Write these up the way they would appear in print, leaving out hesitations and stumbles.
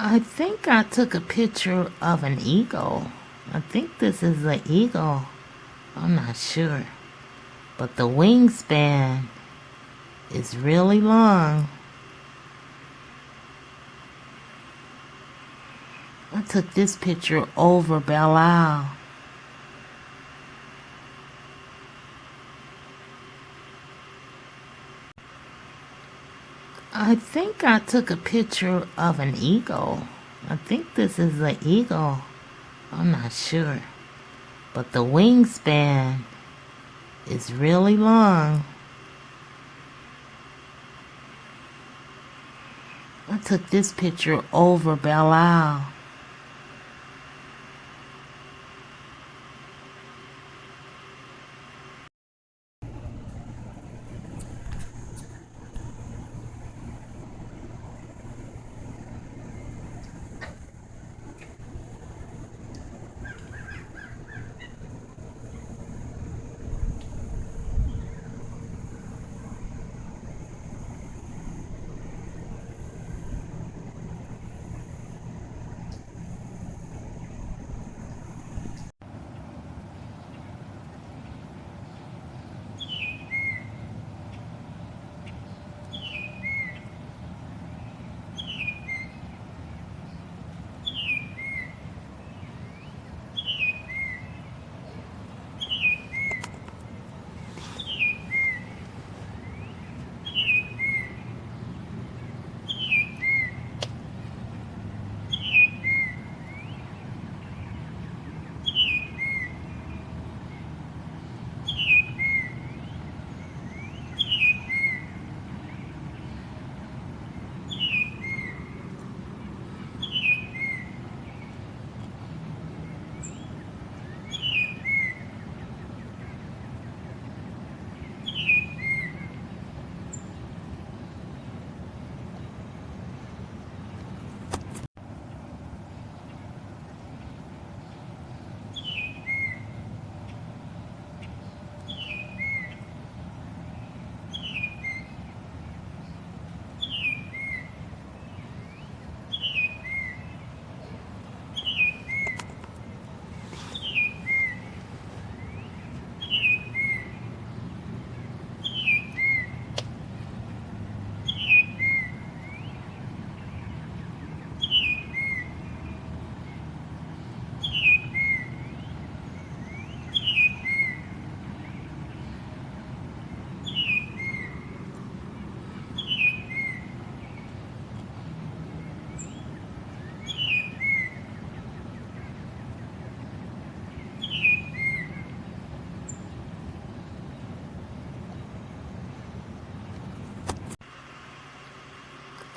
I think I took a picture of an eagle. I think this is an eagle. I'm not sure. But the wingspan is really long. I took this picture over Belle Isle. I think I took a picture of an eagle. I think this is an eagle. I'm not sure. But the wingspan is really long. I took this picture over Belle Isle.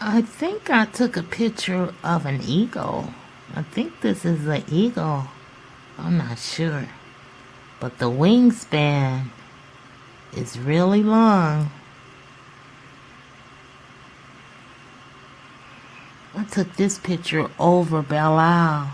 I think I took a picture of an eagle. I think this is an eagle. I'm not sure. But the wingspan is really long. I took this picture over Belle Isle.